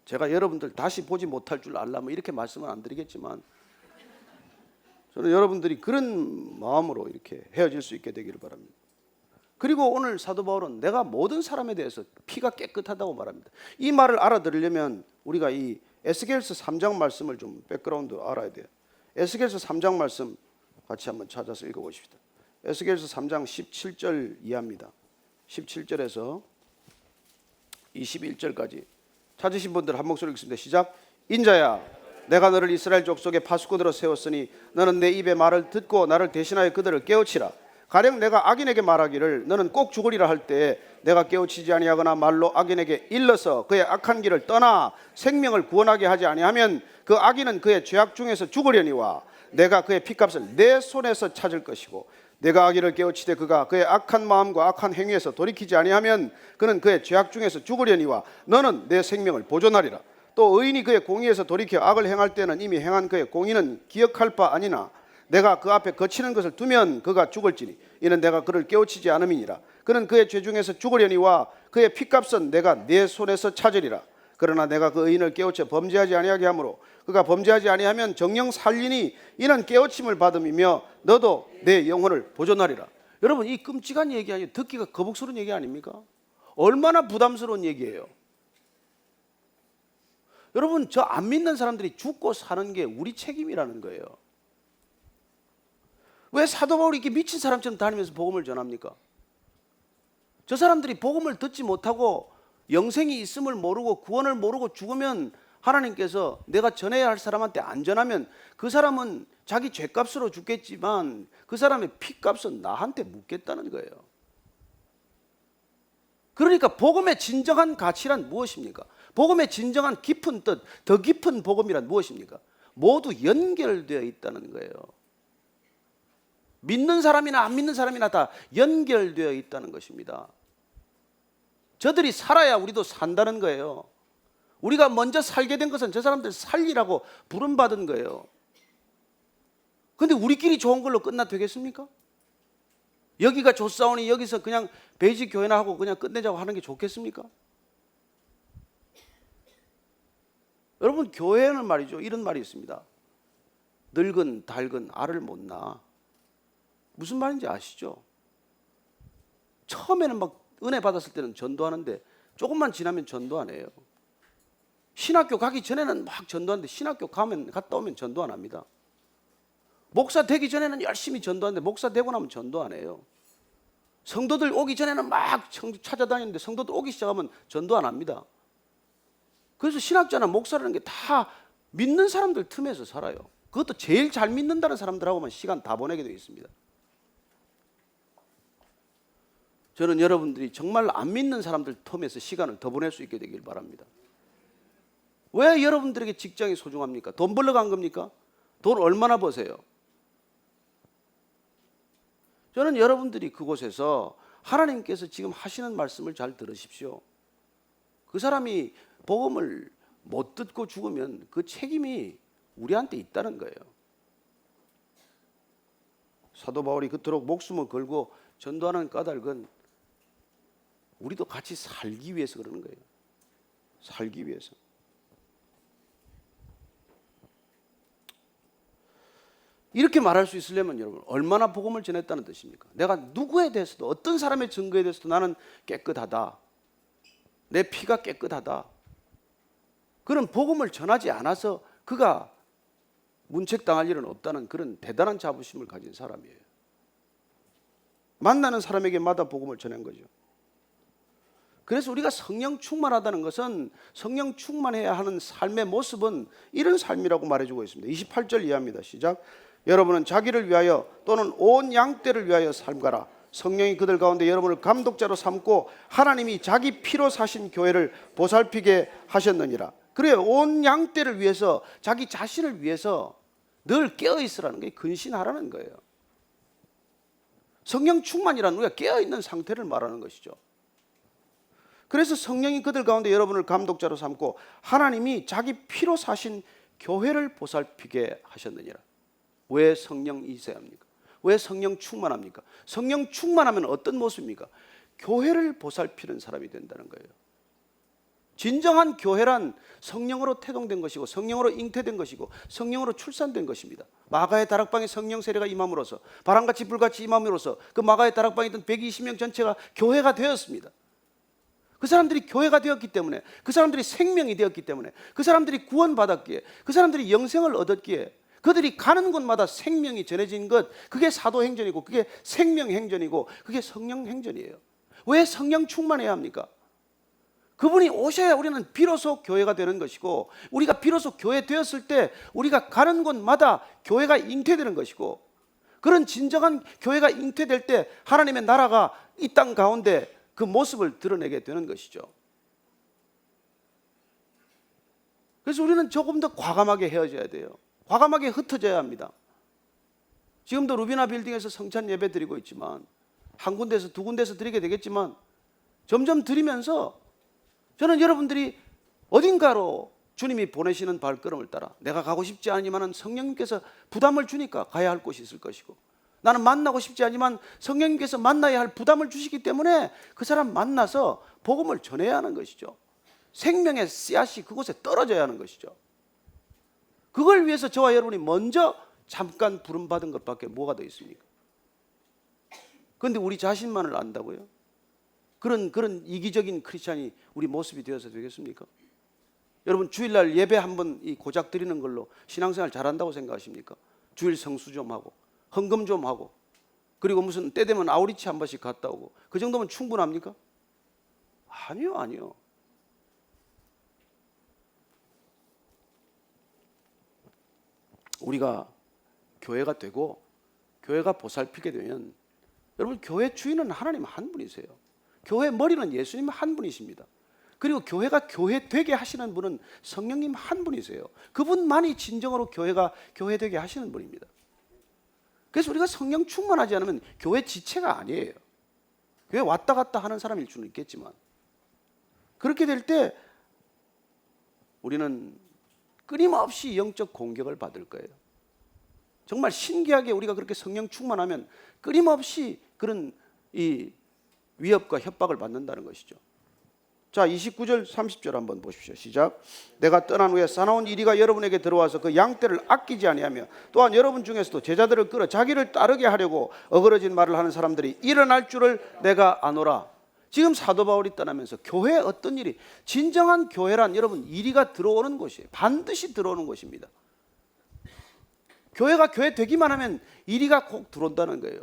제가 여러분들 다시 보지 못할 줄 알라면 이렇게 말씀은 안 드리겠지만, 저는 여러분들이 그런 마음으로 이렇게 헤어질 수 있게 되기를 바랍니다. 그리고 오늘 사도 바울은 내가 모든 사람에 대해서 피가 깨끗하다고 말합니다. 이 말을 알아들으려면 우리가 이 에스겔서 3장 말씀을 좀 백그라운드 알아야 돼요. 에스겔서 3장 말씀 같이 한번 찾아서 읽어보십시다. 에스겔서 3장 17절 이하입니다. 17절에서 21절까지 찾으신 분들 한 목소리 읽습니다. 시작. 인자야, 내가 너를 이스라엘 족속의 파수꾼으로 세웠으니 너는 내 입의 말을 듣고 나를 대신하여 그들을 깨우치라. 가령 내가 악인에게 말하기를 너는 꼭 죽으리라 할 때에 내가 깨우치지 아니하거나 말로 악인에게 일러서 그의 악한 길을 떠나 생명을 구원하게 하지 아니하면 그 악인은 그의 죄악 중에서 죽으려니와 내가 그의 핏값을 내 손에서 찾을 것이고, 내가 악인을 깨우치되 그가 그의 악한 마음과 악한 행위에서 돌이키지 아니하면 그는 그의 죄악 중에서 죽으려니와 너는 내 생명을 보존하리라. 또 의인이 그의 공의에서 돌이켜 악을 행할 때는 이미 행한 그의 공의는 기억할 바 아니나 내가 그 앞에 거치는 것을 두면 그가 죽을지니 이는 내가 그를 깨우치지 않음이니라. 그는 그의 죄 중에서 죽으려니와 그의 핏값은 내가 내 손에서 찾으리라. 그러나 내가 그 의인을 깨우쳐 범죄하지 아니하게 하므로 그가 범죄하지 아니하면 정령 살리니 이는 깨우침을 받음이며 너도 내 영혼을 보존하리라. 여러분, 이 끔찍한 얘기 아니에요? 듣기가 거북스러운 얘기 아닙니까? 얼마나 부담스러운 얘기예요. 여러분, 저 안 믿는 사람들이 죽고 사는 게 우리 책임이라는 거예요. 왜 사도 바울이 이렇게 미친 사람처럼 다니면서 복음을 전합니까? 저 사람들이 복음을 듣지 못하고 영생이 있음을 모르고 구원을 모르고 죽으면 하나님께서 내가 전해야 할 사람한테 안 전하면 그 사람은 자기 죄값으로 죽겠지만 그 사람의 피값은 나한테 묻겠다는 거예요. 그러니까 복음의 진정한 가치란 무엇입니까? 복음의 진정한 깊은 뜻, 더 깊은 복음이란 무엇입니까? 모두 연결되어 있다는 거예요. 믿는 사람이나 안 믿는 사람이나 다 연결되어 있다는 것입니다. 저들이 살아야 우리도 산다는 거예요. 우리가 먼저 살게 된 것은 저 사람들 살리라고 부름받은 거예요. 그런데 우리끼리 좋은 걸로 끝나 되겠습니까? 여기가 좋사오니 여기서 그냥 베이직 교회나 하고 그냥 끝내자고 하는 게 좋겠습니까? 여러분, 교회는 말이죠, 이런 말이 있습니다. 늙은 닭은 알을 못 낳아. 무슨 말인지 아시죠? 처음에는 막 은혜 받았을 때는 전도하는데 조금만 지나면 전도 안 해요. 신학교 가기 전에는 막 전도하는데 신학교 갔다 오면 전도 안 합니다. 목사 되기 전에는 열심히 전도하는데 목사 되고 나면 전도 안 해요. 성도들 오기 전에는 막 찾아다니는데 성도들 오기 시작하면 전도 안 합니다. 그래서 신학자나 목사라는 게 다 믿는 사람들 틈에서 살아요. 그것도 제일 잘 믿는다는 사람들하고만 시간 다 보내게 되어 있습니다. 저는 여러분들이 정말 안 믿는 사람들 틈에서 시간을 더 보낼 수 있게 되길 바랍니다. 왜 여러분들에게 직장이 소중합니까? 돈 벌러 간 겁니까? 돈 얼마나 버세요? 저는 여러분들이 그곳에서 하나님께서 지금 하시는 말씀을 잘 들으십시오. 그 사람이 복음을 못 듣고 죽으면 그 책임이 우리한테 있다는 거예요. 사도 바울이 그토록 목숨을 걸고 전도하는 까닭은 우리도 같이 살기 위해서 그러는 거예요. 살기 위해서. 이렇게 말할 수 있으려면 여러분, 얼마나 복음을 전했다는 뜻입니까? 내가 누구에 대해서도, 어떤 사람의 증거에 대해서도 나는 깨끗하다. 내 피가 깨끗하다. 그런 복음을 전하지 않아서 그가 문책당할 일은 없다는 그런 대단한 자부심을 가진 사람이에요. 만나는 사람에게마다 복음을 전한 거죠. 그래서 우리가 성령 충만하다는 것은 성령 충만해야 하는 삶의 모습은 이런 삶이라고 말해주고 있습니다. 28절 이해합니다. 시작. 여러분은 자기를 위하여 또는 온 양떼를 위하여 삶가라. 성령이 그들 가운데 여러분을 감독자로 삼고 하나님이 자기 피로 사신 교회를 보살피게 하셨느니라. 그래요. 온 양떼를 위해서, 자기 자신을 위해서 늘 깨어있으라는 게 근신하라는 거예요. 성령 충만이란 우리가 깨어있는 상태를 말하는 것이죠. 그래서 성령이 그들 가운데 여러분을 감독자로 삼고 하나님이 자기 피로 사신 교회를 보살피게 하셨느니라. 왜 성령이 있어야 합니까? 왜 성령 충만합니까? 성령 충만하면 어떤 모습입니까? 교회를 보살피는 사람이 된다는 거예요. 진정한 교회란 성령으로 태동된 것이고 성령으로 잉태된 것이고 성령으로 출산된 것입니다. 마가의 다락방에 성령 세례가 임함으로써, 바람같이 불같이 임함으로써 그 마가의 다락방에 있던 120명 전체가 교회가 되었습니다. 그 사람들이 교회가 되었기 때문에, 그 사람들이 생명이 되었기 때문에, 그 사람들이 구원받았기에, 그 사람들이 영생을 얻었기에, 그들이 가는 곳마다 생명이 전해진 것, 그게 사도행전이고 그게 생명행전이고 그게 성령행전이에요. 왜 성령 충만해야 합니까? 그분이 오셔야 우리는 비로소 교회가 되는 것이고, 우리가 비로소 교회 되었을 때 우리가 가는 곳마다 교회가 잉태되는 것이고, 그런 진정한 교회가 잉태될 때 하나님의 나라가 이 땅 가운데 그 모습을 드러내게 되는 것이죠. 그래서 우리는 조금 더 과감하게 헤어져야 돼요. 과감하게 흩어져야 합니다. 지금도 루비나 빌딩에서 성찬 예배 드리고 있지만, 한 군데에서 두 군데에서 드리게 되겠지만, 점점 드리면서 저는 여러분들이 어딘가로 주님이 보내시는 발걸음을 따라, 내가 가고 싶지 않지만 성령님께서 부담을 주니까 가야 할 곳이 있을 것이고, 나는 만나고 싶지 않지만 성령님께서 만나야 할 부담을 주시기 때문에 그 사람 만나서 복음을 전해야 하는 것이죠. 생명의 씨앗이 그곳에 떨어져야 하는 것이죠. 그걸 위해서 저와 여러분이 먼저 잠깐 부름받은 것밖에 뭐가 더 있습니까? 그런데 우리 자신만을 안다고요? 그런 이기적인 크리스찬이 우리 모습이 되어서 되겠습니까? 여러분, 주일날 예배 한번 고작 드리는 걸로 신앙생활 잘한다고 생각하십니까? 주일 성수 좀 하고 헌금 좀 하고, 그리고 무슨 때 되면 아우리치 한 번씩 갔다 오고, 그 정도면 충분합니까? 아니요. 우리가 교회가 되고 교회가 보살피게 되면, 여러분, 교회 주인은 하나님 한 분이세요. 교회 머리는 예수님 한 분이십니다. 그리고 교회가 교회 되게 하시는 분은 성령님 한 분이세요. 그분만이 진정으로 교회가 교회 되게 하시는 분입니다. 그래서 우리가 성령 충만하지 않으면 교회 지체가 아니에요. 교회 왔다 갔다 하는 사람일 수는 있겠지만, 그렇게 될 때 우리는 끊임없이 영적 공격을 받을 거예요. 정말 신기하게 우리가 그렇게 성령 충만하면 끊임없이 그런 이 위협과 협박을 받는다는 것이죠. 자, 29절 30절 한번 보십시오. 시작. 내가 떠난 후에 사나운 이리가 여러분에게 들어와서 그 양떼를 아끼지 아니하며, 또한 여러분 중에서도 제자들을 끌어 자기를 따르게 하려고 어그러진 말을 하는 사람들이 일어날 줄을 내가 아노라. 지금 사도 바울이 떠나면서 교회에 어떤 일이, 진정한 교회란 여러분 이리가 들어오는 곳이에요. 반드시 들어오는 곳입니다. 교회가 교회 되기만 하면 이리가 꼭 들어온다는 거예요.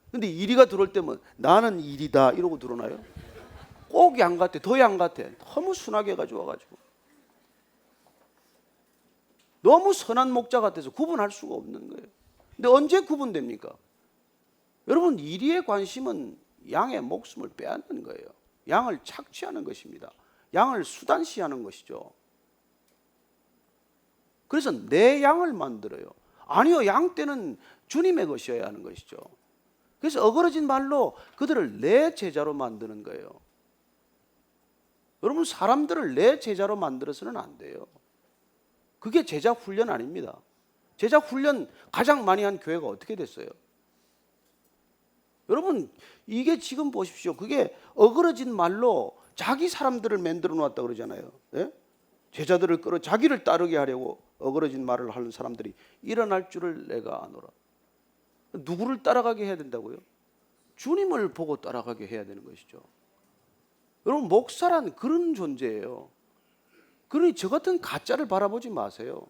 근데 이리가 들어올 때면 나는 이리다 이러고 들어오나요? 꼭 양 같아, 더 양 같아. 너무 순하게 가지고 와가지고, 너무 선한 목자 같아서 구분할 수가 없는 거예요. 근데 언제 구분됩니까? 여러분, 이리의 관심은 양의 목숨을 빼앗는 거예요. 양을 착취하는 것입니다. 양을 수단시하는 것이죠. 그래서 내 양을 만들어요. 아니요, 양떼는 주님의 것이어야 하는 것이죠. 그래서 어그러진 말로 그들을 내 제자로 만드는 거예요. 여러분, 사람들을 내 제자로 만들어서는 안 돼요. 그게 제자 훈련 아닙니다. 제자 훈련 가장 많이 한 교회가 어떻게 됐어요? 여러분, 이게 지금 보십시오. 그게 어그러진 말로 자기 사람들을 만들어 놓았다 그러잖아요. 예? 제자들을 끌어 자기를 따르게 하려고 어그러진 말을 하는 사람들이 일어날 줄을 내가 아노라. 누구를 따라가게 해야 된다고요? 주님을 보고 따라가게 해야 되는 것이죠. 여러분, 목사란 그런 존재예요. 그러니 저 같은 가짜를 바라보지 마세요.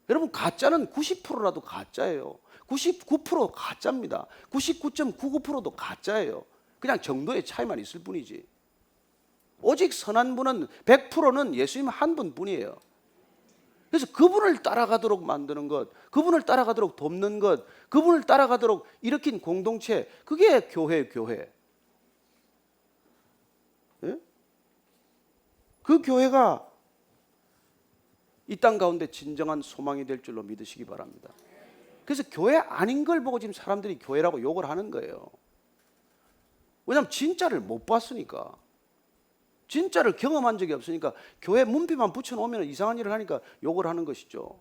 여러분, 가짜는 90%라도 가짜예요. 99% 가짜입니다. 99.99%도 가짜예요. 그냥 정도의 차이만 있을 뿐이지. 오직 선한 분은 100%는 예수님 한 분뿐이에요. 그래서 그분을 따라가도록 만드는 것, 그분을 따라가도록 돕는 것, 그분을 따라가도록 일으킨 공동체, 그게 교회예요, 교회. 예? 그 교회가 이 땅 가운데 진정한 소망이 될 줄로 믿으시기 바랍니다. 그래서 교회 아닌 걸 보고 지금 사람들이 교회라고 욕을 하는 거예요. 왜냐하면 진짜를 못 봤으니까. 진짜를 경험한 적이 없으니까 교회 문비만 붙여놓으면 이상한 일을 하니까 욕을 하는 것이죠.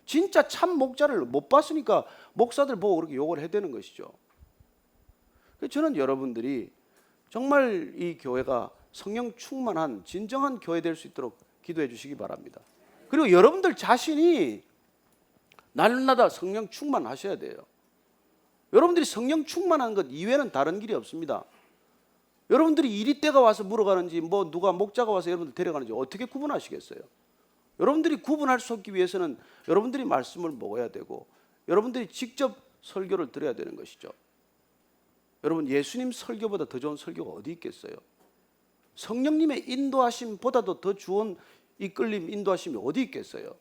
진짜 참 목자를 못 봤으니까 목사들 보고 그렇게 욕을 해대는 것이죠. 그래서 저는 여러분들이 정말 이 교회가 성령 충만한 진정한 교회 될 수 있도록 기도해 주시기 바랍니다. 그리고 여러분들 자신이 날마다 성령 충만하셔야 돼요. 여러분들이 성령 충만한 것 이외에는 다른 길이 없습니다. 여러분들이 이리 때가 와서 물어가는지 뭐 누가 목자가 와서 여러분들 데려가는지 어떻게 구분하시겠어요? 여러분들이 구분할 수 없기 위해서는 여러분들이 말씀을 먹어야 되고 여러분들이 직접 설교를 들어야 되는 것이죠. 여러분, 예수님 설교보다 더 좋은 설교가 어디 있겠어요? 성령님의 인도하심보다도 더 좋은 이끌림, 인도하심이 어디 있겠어요?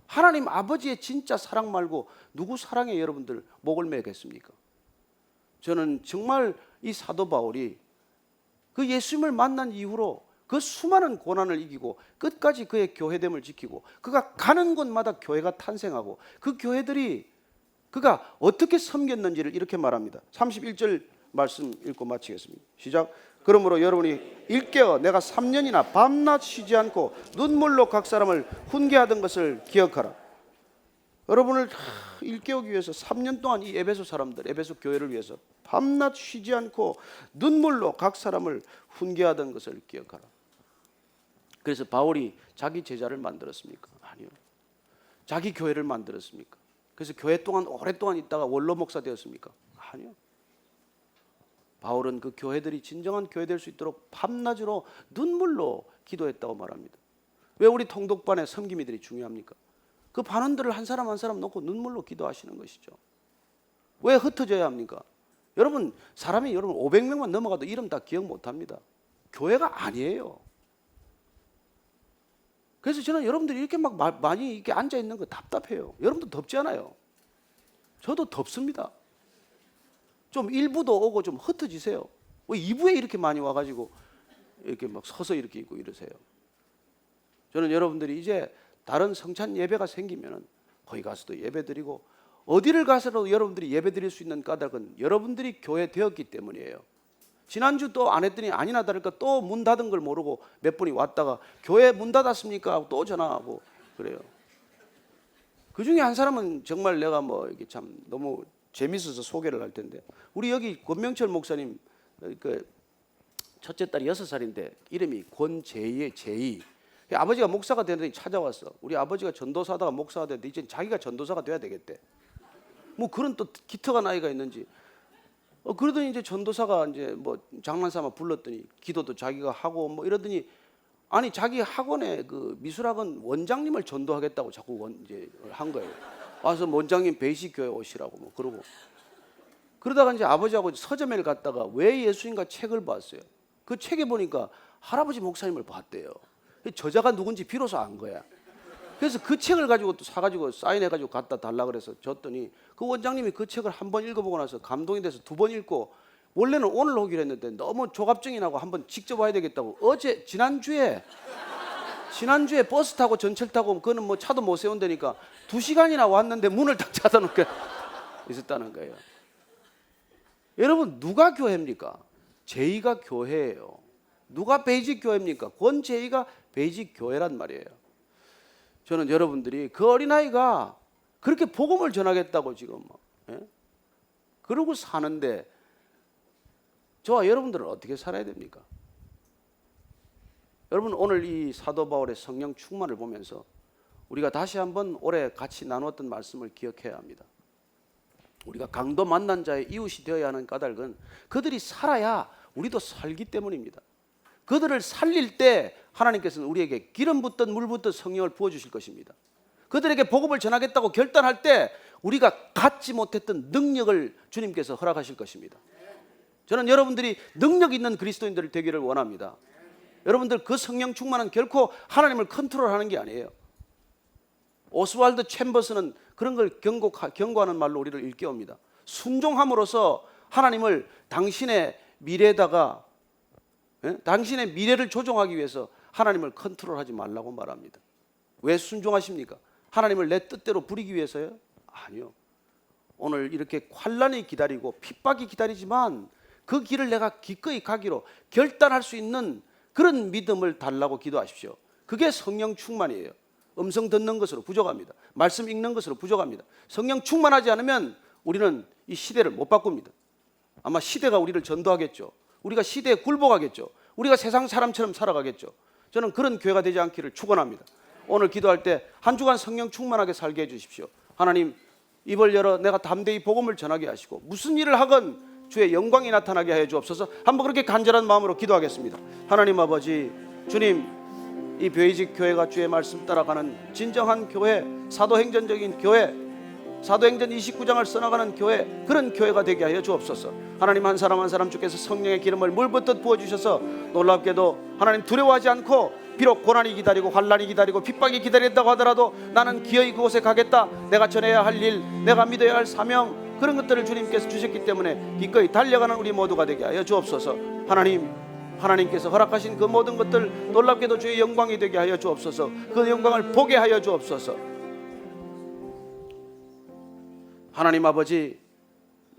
하나님 아버지의 진짜 사랑 말고 누구 사랑에 여러분들 목을 매겠습니까? 저는 정말 이 사도 바울이 그 예수님을 만난 이후로 그 수많은 고난을 이기고 끝까지 그의 교회됨을 지키고 그가 가는 곳마다 교회가 탄생하고 그 교회들이 그가 어떻게 섬겼는지를 이렇게 말합니다. 31절 말씀 읽고 마치겠습니다. 시작. 그러므로 여러분이 일깨어 내가 3년이나 밤낮 쉬지 않고 눈물로 각 사람을 훈계하던 것을 기억하라. 여러분을 일깨우기 위해서 3년 동안 이 에베소 사람들, 에베소 교회를 위해서 밤낮 쉬지 않고 눈물로 각 사람을 훈계하던 것을 기억하라. 그래서 바울이 자기 제자를 만들었습니까? 아니요. 자기 교회를 만들었습니까? 그래서 교회 동안 오랫동안 있다가 원로 목사 되었습니까? 아니요. 바울은 그 교회들이 진정한 교회 될 수 있도록 밤낮으로 눈물로 기도했다고 말합니다. 왜 우리 통독반의 섬기미들이 중요합니까? 그 반원들을 한 사람 한 사람 놓고 눈물로 기도하시는 것이죠. 왜 흩어져야 합니까? 여러분, 사람이 여러분 500명만 넘어가도 이름 다 기억 못합니다. 교회가 아니에요. 그래서 저는 여러분들이 이렇게 막 많이 이렇게 앉아 있는 거 답답해요. 여러분도 덥지 않아요? 저도 덥습니다. 좀 일부도 오고 좀 흩어지세요. 왜 2부에 이렇게 많이 와가지고 이렇게 막 서서 이렇게 있고 이러세요? 저는 여러분들이 이제 다른 성찬 예배가 생기면은 거기 가서도 예배 드리고 어디를 가서도 여러분들이 예배 드릴 수 있는 까닭은 여러분들이 교회 되었기 때문이에요. 지난주 또 안 했더니 아니나 다를까 또 문 닫은 걸 모르고 몇 분이 왔다가 교회 문 닫았습니까? 하고 또 전화하고 그래요. 그 중에 한 사람은 정말 내가 뭐 이게 참 너무 재밌어서 소개를 할 텐데, 우리 여기 권명철 목사님 그 첫째 딸이 6살인데 이름이 권재희의 재희. 아버지가 목사가 되더니 찾아왔어. 우리 아버지가 전도사다가 목사가 되는데 이제 자기가 전도사가 돼야 되겠대. 뭐 그런 또 기특한 나이가 있는지. 그러더니 이제 전도사가 이제 뭐 장난삼아 불렀더니 기도도 자기가 하고 뭐 이러더니 아니 자기 학원에 그 미술학원 원장님을 전도하겠다고 자꾸 이제 한 거예요. 와서 원장님 베이식 교회 오시라고 뭐 그러고. 그러다가 이제 아버지하고 서점에 갔다가 왜 예수인가 책을 봤어요. 그 책에 보니까 할아버지 목사님을 봤대요. 저자가 누군지 비로소 안 거야. 그래서 그 책을 가지고 또 사가지고 사인해가지고 갖다 달라 그래서 줬더니 그 원장님이 그 책을 한 번 읽어보고 나서 감동이 돼서 2번 읽고, 원래는 오늘 오기로 했는데 너무 조갑증이 나고 한번 직접 와야 되겠다고 지난주에 버스 타고 전철 타고 그거는 뭐 차도 못 세운다니까 2시간이나 왔는데 문을 딱 닫아놓고 있었다는 거예요. 여러분, 누가 교회입니까? 제이가 교회예요. 누가 베이직 교회입니까? 권제이가 베이직 교회란 말이에요. 저는 여러분들이 그 어린아이가 그렇게 복음을 전하겠다고 지금 그러고 사는데 저와 여러분들은 어떻게 살아야 됩니까? 여러분, 오늘 이 사도 바울의 성령 충만을 보면서 우리가 다시 한번 올해 같이 나누었던 말씀을 기억해야 합니다. 우리가 강도 만난 자의 이웃이 되어야 하는 까닭은 그들이 살아야 우리도 살기 때문입니다. 그들을 살릴 때 하나님께서는 우리에게 기름 붓듯 물 붓듯 성령을 부어주실 것입니다. 그들에게 복음을 전하겠다고 결단할 때 우리가 갖지 못했던 능력을 주님께서 허락하실 것입니다. 저는 여러분들이 능력 있는 그리스도인들 되기를 원합니다. 여러분들 그 성령 충만은 결코 하나님을 컨트롤하는 게 아니에요. 오스왈드 챔버스는 그런 걸 경고하는 말로 우리를 일깨웁니다. 순종함으로써 하나님을 당신의 미래에다가 당신의 미래를 조종하기 위해서 하나님을 컨트롤하지 말라고 말합니다. 왜 순종하십니까? 하나님을 내 뜻대로 부리기 위해서요? 아니요. 오늘 이렇게 환난이 기다리고 핍박이 기다리지만 그 길을 내가 기꺼이 가기로 결단할 수 있는 그런 믿음을 달라고 기도하십시오. 그게 성령 충만이에요. 음성 듣는 것으로 부족합니다. 말씀 읽는 것으로 부족합니다. 성령 충만하지 않으면 우리는 이 시대를 못 바꿉니다. 아마 시대가 우리를 전도하겠죠. 우리가 시대에 굴복하겠죠. 우리가 세상 사람처럼 살아가겠죠. 저는 그런 교회가 되지 않기를 축원합니다. 오늘 기도할 때 한 주간 성령 충만하게 살게 해주십시오. 하나님, 입을 열어 내가 담대히 복음을 전하게 하시고 무슨 일을 하건 주의 영광이 나타나게 하여 주옵소서. 한번 그렇게 간절한 마음으로 기도하겠습니다. 하나님 아버지, 주님, 이 베이직 교회가 주의 말씀 따라가는 진정한 교회, 사도행전적인 교회, 사도행전 29장을 써나가는 교회, 그런 교회가 되게 하여 주옵소서. 하나님, 한 사람 한 사람 주께서 성령의 기름을 물붓듯 부어주셔서 놀랍게도 하나님 두려워하지 않고, 비록 고난이 기다리고 환난이 기다리고 핍박이 기다린다고 하더라도 나는 기어이 그곳에 가겠다, 내가 전해야 할 일, 내가 믿어야 할 사명, 그런 것들을 주님께서 주셨기 때문에 기꺼이 달려가는 우리 모두가 되게 하여 주옵소서. 하나님, 하나님께서 허락하신 그 모든 것들 놀랍게도 주의 영광이 되게 하여 주옵소서. 그 영광을 보게 하여 주옵소서. 하나님 아버지,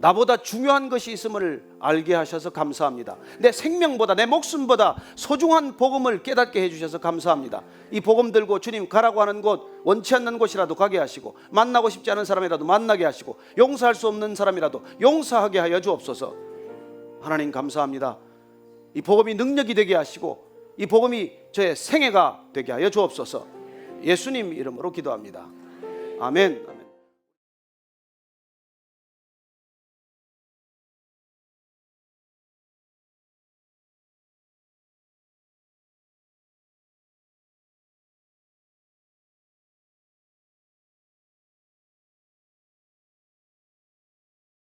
나보다 중요한 것이 있음을 알게 하셔서 감사합니다. 내 생명보다, 내 목숨보다 소중한 복음을 깨닫게 해주셔서 감사합니다. 이 복음 들고 주님 가라고 하는 곳, 원치 않는 곳이라도 가게 하시고, 만나고 싶지 않은 사람이라도 만나게 하시고, 용서할 수 없는 사람이라도 용서하게 하여 주옵소서. 하나님 감사합니다. 이 복음이 능력이 되게 하시고, 이 복음이 저의 생애가 되게 하여 주옵소서. 예수님 이름으로 기도합니다. 아멘.